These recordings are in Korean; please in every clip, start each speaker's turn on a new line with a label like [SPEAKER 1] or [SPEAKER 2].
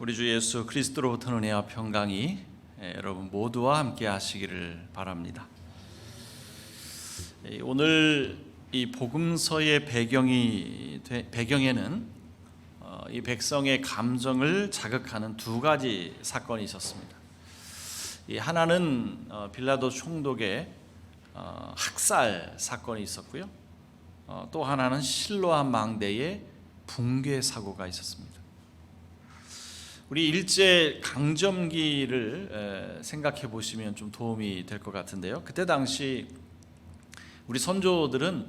[SPEAKER 1] 우리 주 예수 그리스도로부터 은혜와 평강이 여러분 모두와 함께 하시기를 바랍니다. 오늘 이 복음서의 배경에는 이 백성의 감정을 자극하는 두 가지 사건이 있었습니다. 하나는 빌라도 총독의 학살 사건이 있었고요. 또 하나는 실로암 망대의 붕괴 사고가 있었습니다. 우리 일제 강점기를 생각해 보시면 좀 도움이 될 것 같은데요. 그때 당시 우리 선조들은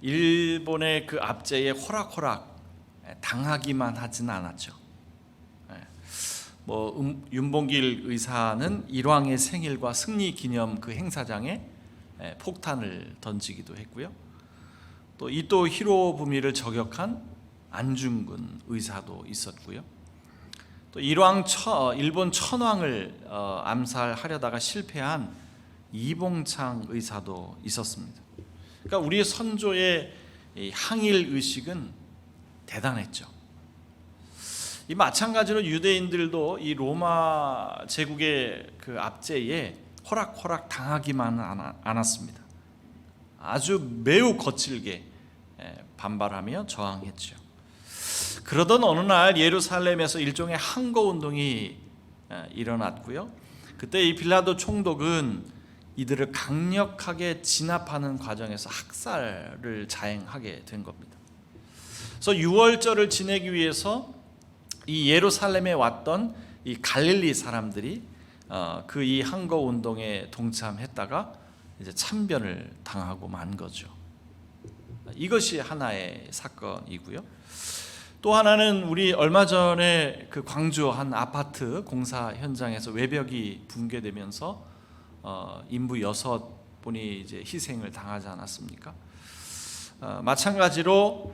[SPEAKER 1] 일본의 그 압제에 호락호락 당하기만 하지는 않았죠. 윤봉길 의사는 일왕의 생일과 승리 기념 그 행사장에 폭탄을 던지기도 했고요. 또 이토 히로부미를 저격한 안중근 의사도 있었고요. 또 일본 천황을 암살하려다가 실패한 이봉창 의사도 있었습니다. 그러니까 우리 선조의 항일 의식은 대단했죠. 이 마찬가지로 유대인들도 이 로마 제국의 그 압제에 호락호락 당하기만 않았습니다. 아주 매우 거칠게 반발하며 저항했죠. 그러던 어느 날 예루살렘에서 일종의 항거운동이 일어났고요. 그때 이 빌라도 총독은 이들을 강력하게 진압하는 과정에서 학살을 자행하게 된 겁니다. 그래서 유월절을 지내기 위해서 이 예루살렘에 왔던 이 갈릴리 사람들이 그 이 항거운동에 동참했다가 이제 참변을 당하고 만 거죠. 이것이 하나의 사건이고요. 또 하나는 우리 얼마 전에 그 광주 한 아파트 공사 현장에서 외벽이 붕괴되면서 인부 6분이 이제 희생을 당하지 않았습니까? 마찬가지로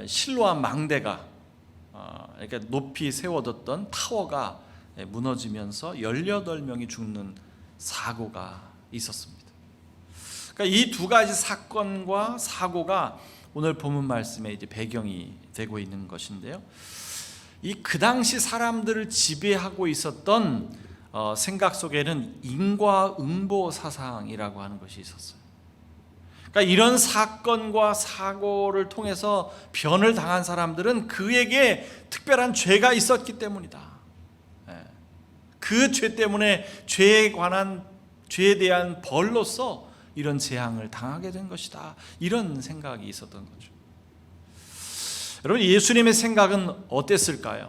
[SPEAKER 1] 실로암 망대가 그러니까 높이 세워뒀던 타워가 무너지면서 18명이 죽는 사고가 있었습니다. 그러니까 이 두 가지 사건과 사고가 오늘 본문 말씀에 이제 배경이 되고 있는 것인데요. 그 당시 사람들을 지배하고 있었던 생각 속에는 인과응보 사상이라고 하는 것이 있었어요. 그러니까 이런 사건과 사고를 통해서 변을 당한 사람들은 그에게 특별한 죄가 있었기 때문이다. 그 죄 때문에 죄에 대한 벌로서 이런 재앙을 당하게 된 것이다. 이런 생각이 있었던 거죠. 여러분, 예수님의 생각은 어땠을까요?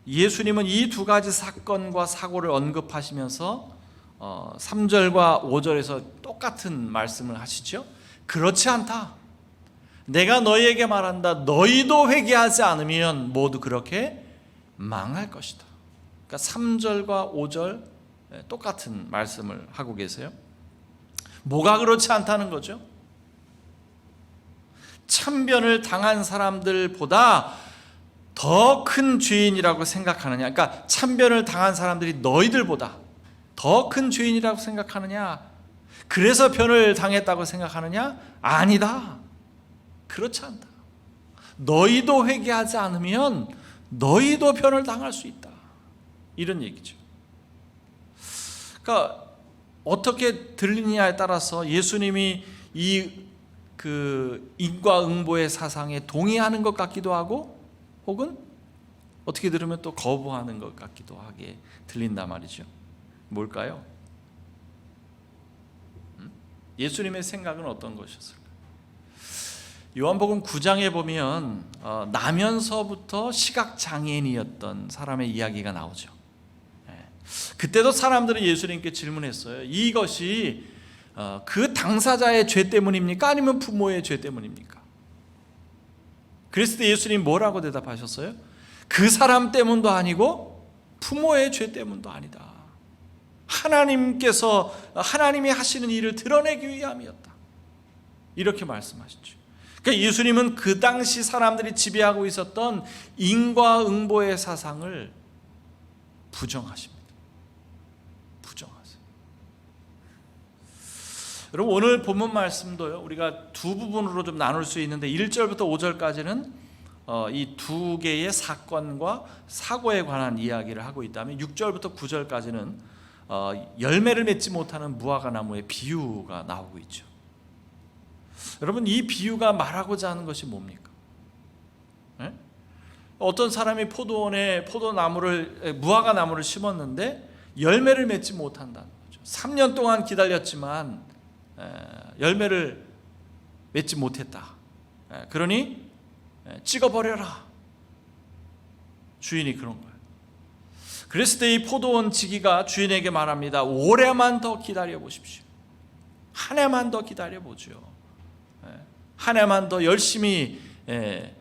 [SPEAKER 1] 예수님은 이 두 가지 사건과 사고를 언급하시면서 3절과 5절에서 똑같은 말씀을 하시죠. 그렇지 않다. 내가 너희에게 말한다. 너희도 회개하지 않으면 모두 그렇게 망할 것이다. 그러니까 3절과 5절 똑같은 말씀을 하고 계세요. 뭐가 그렇지 않다는 거죠? 참변을 당한 사람들보다 더 큰 죄인이라고 생각하느냐? 그러니까 참변을 당한 사람들이 너희들보다 더 큰 죄인이라고 생각하느냐? 그래서 변을 당했다고 생각하느냐? 아니다. 그렇지 않다. 너희도 회개하지 않으면 너희도 변을 당할 수 있다. 이런 얘기죠. 그러니까 어떻게 들리느냐에 따라서 예수님이 그 인과응보의 사상에 동의하는 것 같기도 하고, 혹은 어떻게 들으면 또 거부하는 것 같기도 하게 들린단 말이죠. 뭘까요? 예수님의 생각은 어떤 것이었을까요? 요한복음 9장에 보면 나면서부터 시각장애인이었던 사람의 이야기가 나오죠. 그때도 사람들은 예수님께 질문했어요. 이것이 그 당사자의 죄 때문입니까? 아니면 부모의 죄 때문입니까? 그랬을 때 예수님 뭐라고 대답하셨어요? 그 사람 때문도 아니고 부모의 죄 때문도 아니다. 하나님이 하시는 일을 드러내기 위함이었다. 이렇게 말씀하셨죠. 그러니까 예수님은 그 당시 사람들이 지배하고 있었던 인과응보의 사상을 부정하십니다. 여러분, 오늘 본문 말씀도요, 우리가 두 부분으로 좀 나눌 수 있는데 1절부터 5절까지는 이 두 개의 사건과 사고에 관한 이야기를 하고 있다면 6절부터 9절까지는 열매를 맺지 못하는 무화과 나무의 비유가 나오고 있죠. 여러분, 이 비유가 말하고자 하는 것이 뭡니까? 네? 어떤 사람이 무화과 나무를 심었는데 열매를 맺지 못한다는 거죠. 3년 동안 기다렸지만 열매를 맺지 못했다. 그러니 찍어버려라. 주인이 그런 거예요. 그랬을 때 이 포도원 지기가 주인에게 말합니다. 올해만 더 기다려 보십시오. 한 해만 더 기다려 보죠. 한 해만 더 열심히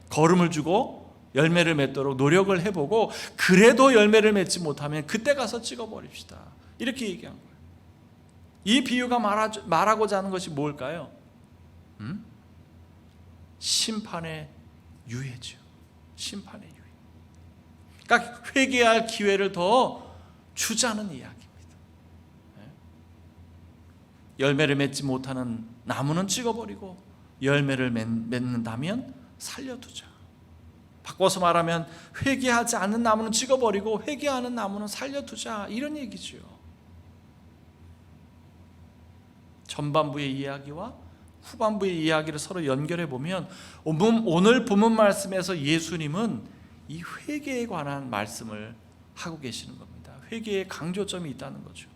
[SPEAKER 1] 걸음을 주고 열매를 맺도록 노력을 해보고, 그래도 열매를 맺지 못하면 그때 가서 찍어버립시다. 이렇게 얘기한 거예요. 이 비유가 말하고자 하는 것이 뭘까요? 심판의 유예죠. 심판의 유예. 그러니까 회개할 기회를 더 주자는 이야기입니다. 열매를 맺지 못하는 나무는 찍어버리고 열매를 맺는다면 살려두자. 바꿔서 말하면 회개하지 않는 나무는 찍어버리고 회개하는 나무는 살려두자, 이런 얘기죠. 전반부의 이야기와 후반부의 이야기를 서로 연결해 보면 오늘 본문 말씀에서 예수님은 이 회개에 관한 말씀을 하고 계시는 겁니다. 회개의 강조점이 있다는 거죠.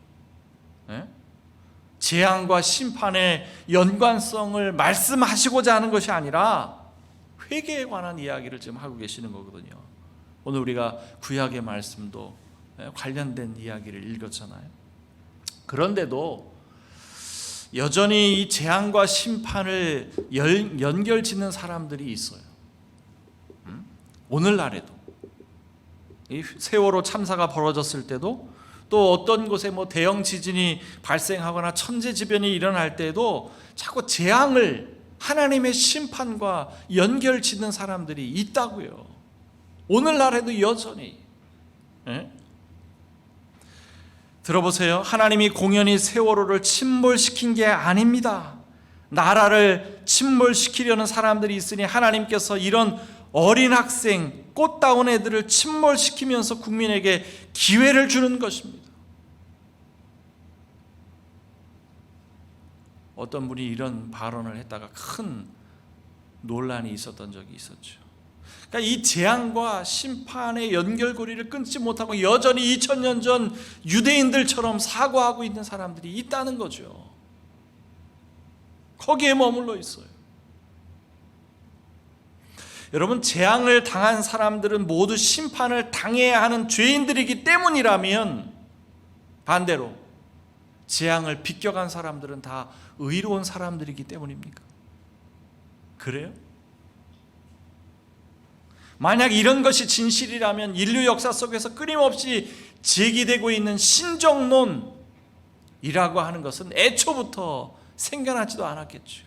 [SPEAKER 1] 재앙과 심판의 연관성을 말씀하시고자 하는 것이 아니라 회개에 관한 이야기를 지금 하고 계시는 거거든요. 오늘 우리가 구약의 말씀도 관련된 이야기를 읽었잖아요. 그런데도 여전히 이 재앙과 심판을 연결짓는 사람들이 있어요. 오늘날에도 이 세월호 참사가 벌어졌을 때도, 또 어떤 곳에 대형 지진이 발생하거나 천재지변이 일어날 때도 자꾸 재앙을 하나님의 심판과 연결짓는 사람들이 있다고요. 오늘날에도 여전히. 들어보세요. 하나님이 공연히 세월호를 침몰시킨 게 아닙니다. 나라를 침몰시키려는 사람들이 있으니 하나님께서 이런 어린 학생, 꽃다운 애들을 침몰시키면서 국민에게 기회를 주는 것입니다. 어떤 분이 이런 발언을 했다가 큰 논란이 있었던 적이 있었죠. 그러니까 이 재앙과 심판의 연결고리를 끊지 못하고 여전히 2000년 전 유대인들처럼 사고하고 있는 사람들이 있다는 거죠. 거기에 머물러 있어요. 여러분, 재앙을 당한 사람들은 모두 심판을 당해야 하는 죄인들이기 때문이라면, 반대로 재앙을 비껴간 사람들은 다 의로운 사람들이기 때문입니까? 그래요? 만약 이런 것이 진실이라면 인류 역사 속에서 끊임없이 제기되고 있는 신정론이라고 하는 것은 애초부터 생겨나지도 않았겠죠.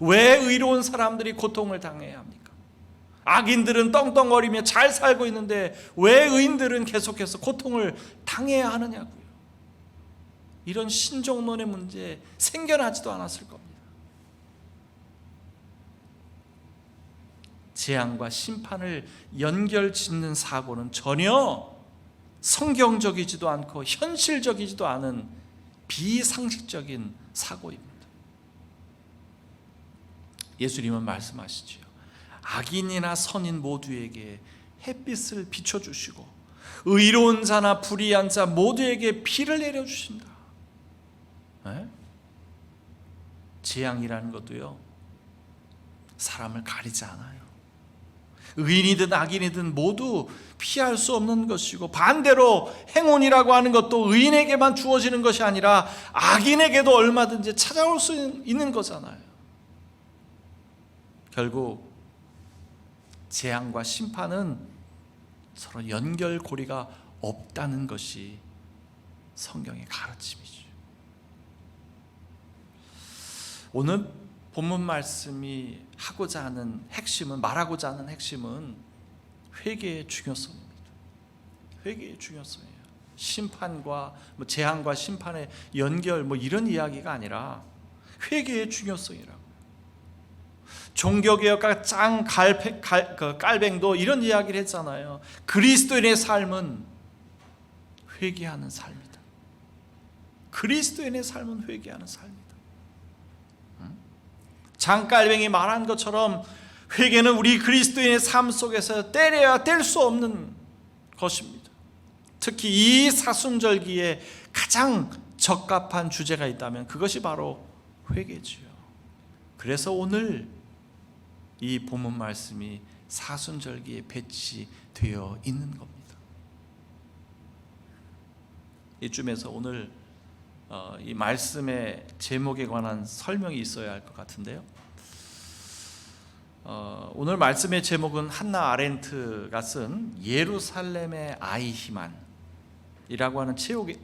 [SPEAKER 1] 왜 의로운 사람들이 고통을 당해야 합니까? 악인들은 떵떵거리며 잘 살고 있는데 왜 의인들은 계속해서 고통을 당해야 하느냐고요. 이런 신정론의 문제 생겨나지도 않았을 겁니다. 재앙과 심판을 연결짓는 사고는 전혀 성경적이지도 않고 현실적이지도 않은 비상식적인 사고입니다. 예수님은 말씀하시지요. 악인이나 선인 모두에게 햇빛을 비춰주시고 의로운 자나 불의한 자 모두에게 비를 내려주신다. 재앙이라는 것도요, 사람을 가리지 않아요. 의인이든 악인이든 모두 피할 수 없는 것이고, 반대로 행운이라고 하는 것도 의인에게만 주어지는 것이 아니라 악인에게도 얼마든지 찾아올 수 있는 거잖아요. 결국 재앙과 심판은 서로 연결고리가 없다는 것이 성경의 가르침이죠. 오늘 본문 말씀이 말하고자 하는 핵심은 회개의 중요성입니다. 회개의 중요성이에요. 심판과 재앙과 심판의 연결 이런 이야기가 아니라 회개의 중요성이라고. 종교개혁가 짱 깔뱅도 이런 이야기를 했잖아요. 그리스도인의 삶은 회개하는 삶이다. 그리스도인의 삶은 회개하는 삶이다. 장깔뱅이 말한 것처럼 회개는 우리 그리스도인의 삶 속에서 떼려야 뗄 수 없는 것입니다. 특히 이 사순절기에 가장 적합한 주제가 있다면 그것이 바로 회개지요. 그래서 오늘 이 본문 말씀이 사순절기에 배치되어 있는 겁니다. 이쯤에서 오늘 이 말씀의 제목에 관한 설명이 있어야 할 것 같은데요. 오늘 말씀의 제목은 한나 아렌트가 쓴 예루살렘의 아이히만이라고 하는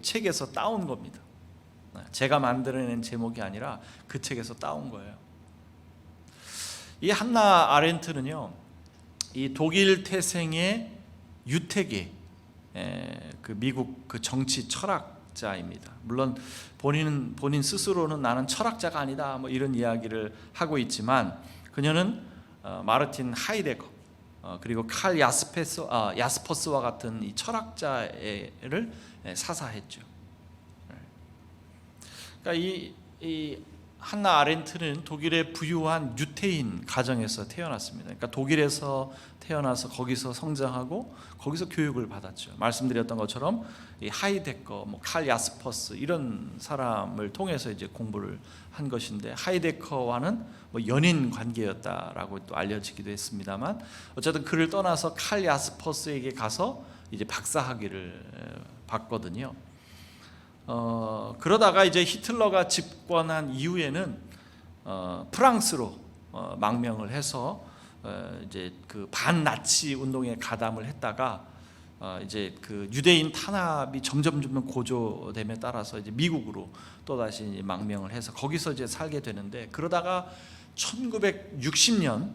[SPEAKER 1] 책에서 따온 겁니다. 제가 만들어낸 제목이 아니라 그 책에서 따온 거예요. 이 한나 아렌트는요, 이 독일 태생의 유태계, 그 미국 그 정치 철학자입니다. 물론 본인 스스로는 나는 철학자가 아니다 뭐 이런 이야기를 하고 있지만, 그녀는 마르틴 하이데거 그리고 칼 야스퍼스와 같은 이 철학자를 사사했죠. 그러니까 이 한나 아렌트는 독일의 부유한 유태인 가정에서 태어났습니다. 그러니까 독일에서 태어나서 거기서 성장하고 거기서 교육을 받았죠. 말씀드렸던 것처럼 이 하이데거, 칼 야스퍼스 이런 사람을 통해서 이제 공부를 한 것인데, 하이데거와는 연인 관계였다라고 또 알려지기도 했습니다만, 어쨌든 그를 떠나서 칼 야스퍼스에게 가서 이제 박사학위를 받거든요. 그러다가 이제 히틀러가 집권한 이후에는 프랑스로 망명을 해서 이제 그 반나치 운동에 가담을 했다가 이제 그 유대인 탄압이 점점 고조됨에 따라서 이제 미국으로 또 다시 망명을 해서 거기서 이제 살게 되는데, 그러다가 1960년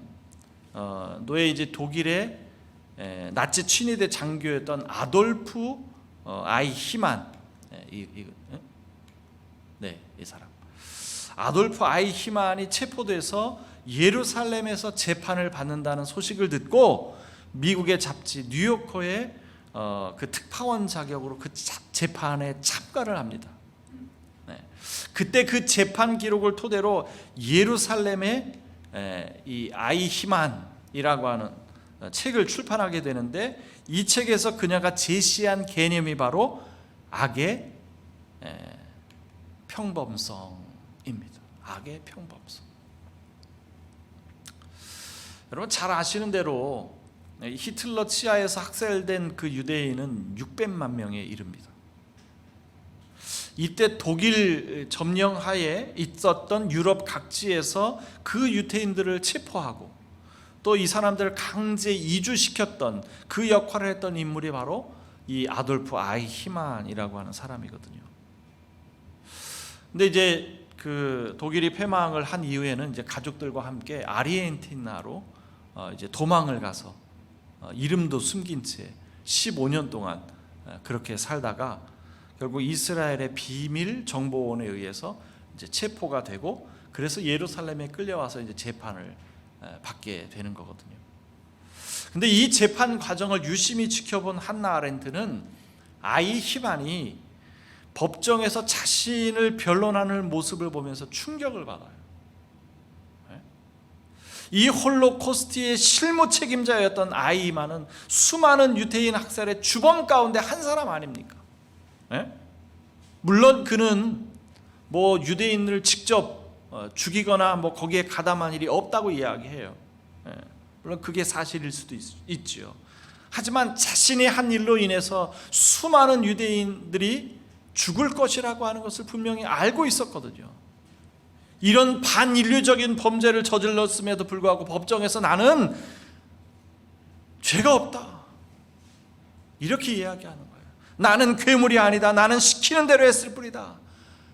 [SPEAKER 1] 노예 이제 독일의 나치 친위대 장교였던 아돌프 아이히만, 이 사람 아돌프 아이히만이 체포돼서 예루살렘에서 재판을 받는다는 소식을 듣고 미국의 잡지 뉴요커의 그 특파원 자격으로 그 재판에 참가를 합니다. 그때 그 재판 기록을 토대로 예루살렘의 이 아이히만이라고 하는 책을 출판하게 되는데, 이 책에서 그녀가 제시한 개념이 바로 악의 평범성입니다. 악의 평범성. 여러분 잘 아시는 대로 히틀러 치하에서 학살된 그 유대인은 600만 명에 이릅니다. 이때 독일 점령하에 있었던 유럽 각지에서 그 유대인들을 체포하고 또 이 사람들을 강제 이주시켰던 그 역할을 했던 인물이 바로 이 아돌프 아이히만이라고 하는 사람이거든요. 근데 이제 그 독일이 패망을 한 이후에는 이제 가족들과 함께 아르헨티나로 이제 도망을 가서 이름도 숨긴 채 15년 동안 그렇게 살다가 결국 이스라엘의 비밀 정보원에 의해서 이제 체포가 되고, 그래서 예루살렘에 끌려와서 이제 재판을 받게 되는 거거든요. 근데 이 재판 과정을 유심히 지켜본 한나 아렌트는 아이히만이 법정에서 자신을 변론하는 모습을 보면서 충격을 받아요. 이 홀로코스트의 실무 책임자였던 아이히만은 수많은 유대인 학살의 주범 가운데 한 사람 아닙니까? 물론 그는 유대인을 직접 죽이거나 거기에 가담한 일이 없다고 이야기해요. 물론 그게 사실일 수도 있죠. 하지만 자신이 한 일로 인해서 수많은 유대인들이 죽을 것이라고 하는 것을 분명히 알고 있었거든요. 이런 반인류적인 범죄를 저질렀음에도 불구하고 법정에서 나는 죄가 없다 이렇게 이야기하는 거예요. 나는 괴물이 아니다. 나는 시키는 대로 했을 뿐이다.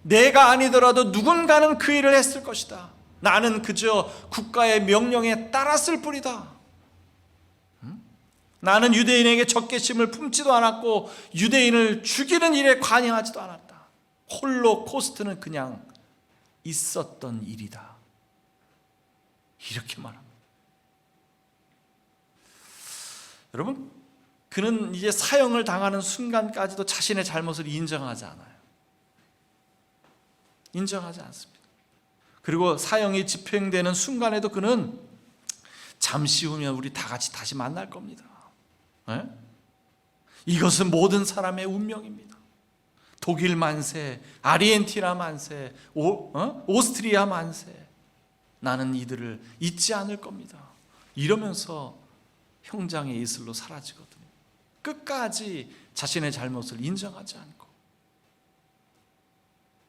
[SPEAKER 1] 내가 아니더라도 누군가는 그 일을 했을 것이다. 나는 그저 국가의 명령에 따랐을 뿐이다. 나는 유대인에게 적개심을 품지도 않았고 유대인을 죽이는 일에 관여하지도 않았다. 홀로코스트는 그냥 있었던 일이다. 이렇게 말합니다. 여러분, 그는 이제 사형을 당하는 순간까지도 자신의 잘못을 인정하지 않아요. 인정하지 않습니다. 그리고 사형이 집행되는 순간에도 그는 잠시 후면 우리 다 같이 다시 만날 겁니다. 네? 이것은 모든 사람의 운명입니다. 독일 만세, 아르헨티나 만세, 오스트리아 만세, 나는 이들을 잊지 않을 겁니다. 이러면서 형장의 이슬로 사라지거든요. 끝까지 자신의 잘못을 인정하지 않고,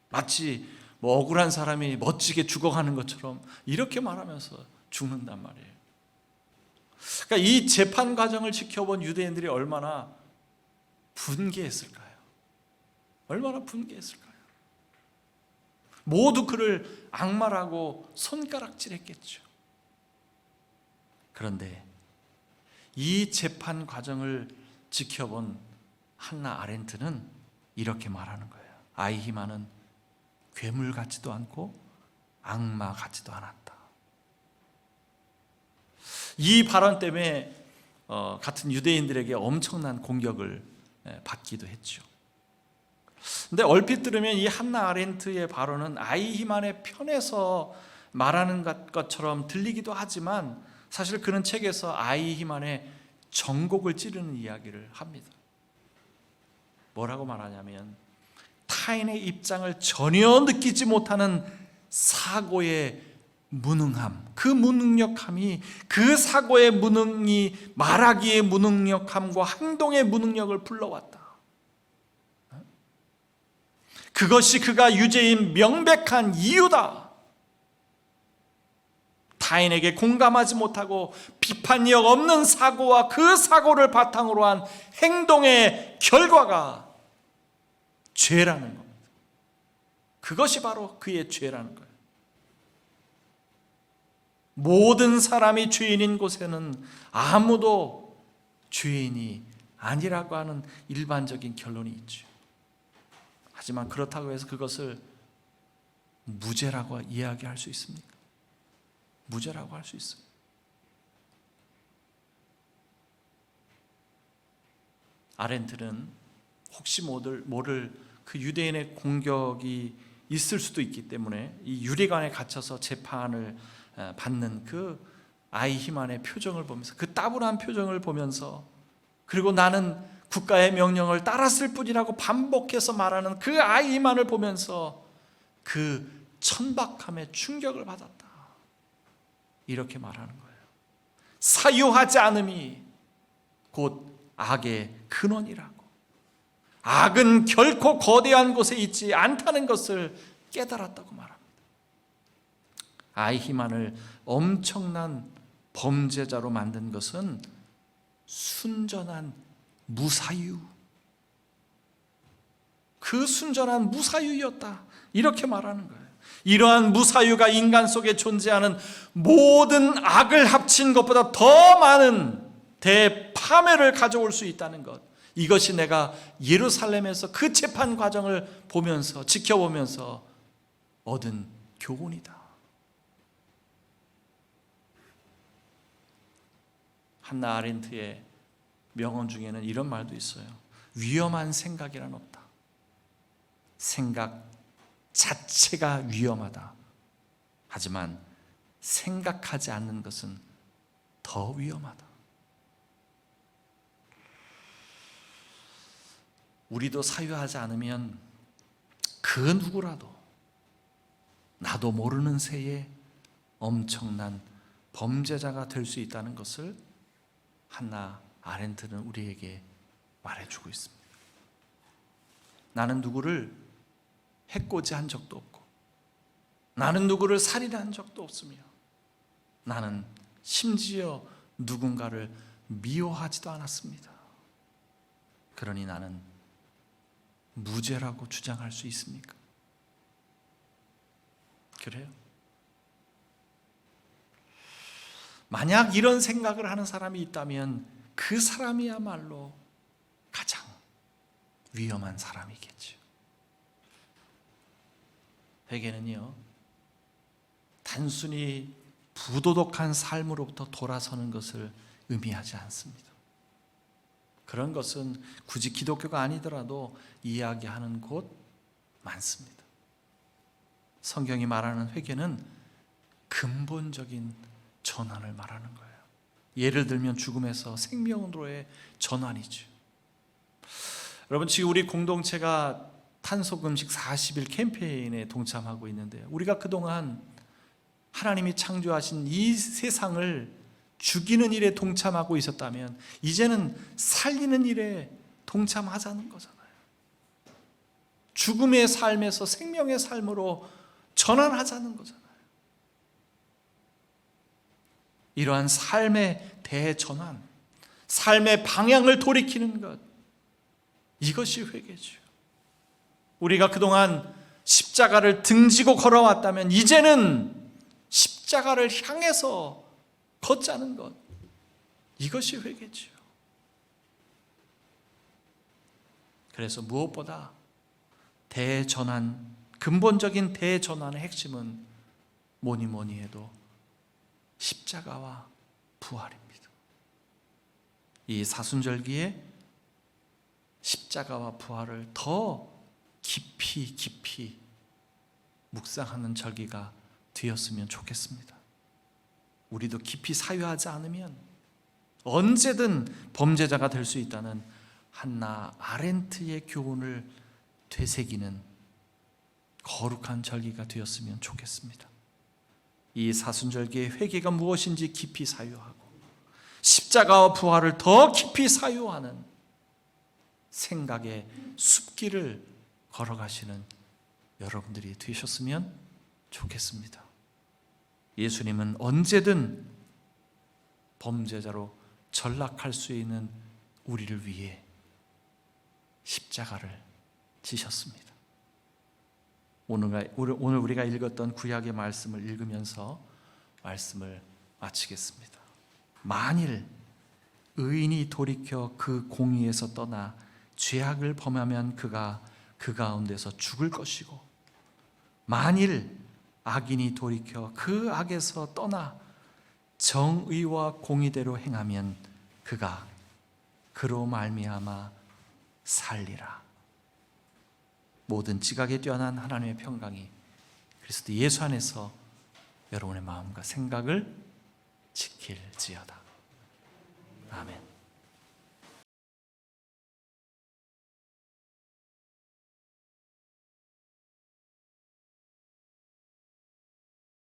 [SPEAKER 1] 마치 억울한 사람이 멋지게 죽어가는 것처럼 이렇게 말하면서 죽는단 말이에요. 그러니까 이 재판 과정을 지켜본 유대인들이 얼마나 분개했을까요? 얼마나 분개했을까요? 모두 그를 악마라고 손가락질했겠죠. 그런데 이 재판 과정을 지켜본 한나 아렌트는 이렇게 말하는 거예요. 아이히만은 괴물 같지도 않고 악마 같지도 않았다. 이 발언 때문에 같은 유대인들에게 엄청난 공격을 받기도 했죠. 근데 얼핏 들으면 이 한나 아렌트의 발언은 아이히만의 편에서 말하는 것처럼 들리기도 하지만, 사실 그는 책에서 아이히만의 정곡을 찌르는 이야기를 합니다. 뭐라고 말하냐면, 타인의 입장을 전혀 느끼지 못하는 사고의 무능함, 그 무능력함이 그 사고의 무능이 말하기의 무능력함과 행동의 무능력을 불러왔다. 그것이 그가 유죄인 명백한 이유다. 타인에게 공감하지 못하고 비판력 없는 사고와 그 사고를 바탕으로 한 행동의 결과가 죄라는 겁니다. 그것이 바로 그의 죄라는 거예요. 모든 사람이 죄인인 곳에는 아무도 죄인이 아니라고 하는 일반적인 결론이 있죠. 하지만 그렇다고 해서 그것을 무죄라고 이야기할 수 있습니까? 무죄라고 할 수 있습니다. 아렌트는 혹시 모를 그 유대인의 공격이 있을 수도 있기 때문에 이 유리관에 갇혀서 재판을 받는 그 아이히만의 표정을 보면서, 그 따분한 표정을 보면서, 그리고 나는 국가의 명령을 따랐을 뿐이라고 반복해서 말하는 그 아이히만을 보면서 그 천박함에 충격을 받았다. 이렇게 말하는 거예요. 사유하지 않음이 곧 악의 근원이라고. 악은 결코 거대한 곳에 있지 않다는 것을 깨달았다고 말합니다. 아이히만을 엄청난 범죄자로 만든 것은 순전한 무사유, 그 순전한 무사유였다. 이렇게 말하는 거예요. 이러한 무사유가 인간 속에 존재하는 모든 악을 합친 것보다 더 많은 대파멸을 가져올 수 있다는 것, 이것이 내가 예루살렘에서 그 재판 과정을 보면서, 지켜보면서 얻은 교훈이다. 한나 아렌트의 명언 중에는 이런 말도 있어요. 위험한 생각이란 없다. 생각 자체가 위험하다. 하지만 생각하지 않는 것은 더 위험하다. 우리도 사유하지 않으면 그 누구라도 나도 모르는 새에 엄청난 범죄자가 될 수 있다는 것을 한나 아렌트는 우리에게 말해주고 있습니다. 나는 누구를 해코지 한 적도 없고, 나는 누구를 살인한 적도 없으며, 나는 심지어 누군가를 미워하지도 않았습니다. 그러니 나는 무죄라고 주장할 수 있습니까? 그래요? 만약 이런 생각을 하는 사람이 있다면 그 사람이야말로 가장 위험한 사람이겠죠. 회개는요, 단순히 부도덕한 삶으로부터 돌아서는 것을 의미하지 않습니다. 그런 것은 굳이 기독교가 아니더라도 이야기하는 곳 많습니다. 성경이 말하는 회개는 근본적인 전환을 말하는 거예요. 예를 들면 죽음에서 생명으로의 전환이죠. 여러분, 지금 우리 공동체가 탄소금식 40일 캠페인에 동참하고 있는데요, 우리가 그동안 하나님이 창조하신 이 세상을 죽이는 일에 동참하고 있었다면 이제는 살리는 일에 동참하자는 거잖아요. 죽음의 삶에서 생명의 삶으로 전환하자는 거잖아요. 이러한 삶의 대전환, 삶의 방향을 돌이키는 것, 이것이 회개죠. 우리가 그동안 십자가를 등지고 걸어왔다면 이제는 십자가를 향해서 걷자는 것, 이것이 회개죠. 그래서 무엇보다 대전환, 근본적인 대전환의 핵심은 뭐니 해도 십자가와 부활입니다. 이 사순절기에 십자가와 부활을 더 깊이 묵상하는 절기가 되었으면 좋겠습니다. 우리도 깊이 사유하지 않으면 언제든 범죄자가 될 수 있다는 한나 아렌트의 교훈을 되새기는 거룩한 절기가 되었으면 좋겠습니다. 이 사순절기의 회개가 무엇인지 깊이 사유하고 십자가와 부활을 더 깊이 사유하는 생각의 숲길을 걸어가시는 여러분들이 되셨으면 좋겠습니다. 예수님은 언제든 범죄자로 전락할 수 있는 우리를 위해 십자가를 지셨습니다. 오늘 우리가 읽었던 구약의 말씀을 읽으면서 말씀을 마치겠습니다. 만일 의인이 돌이켜 그 공의에서 떠나 죄악을 범하면 그가 그 가운데서 죽을 것이고, 만일 악인이 돌이켜 그 악에서 떠나 정의와 공의대로 행하면 그가 그로 말미암아 살리라. 모든 지각에 뛰어난 하나님의 평강이 그리스도 예수 안에서 여러분의 마음과 생각을 지킬지어다. 아멘.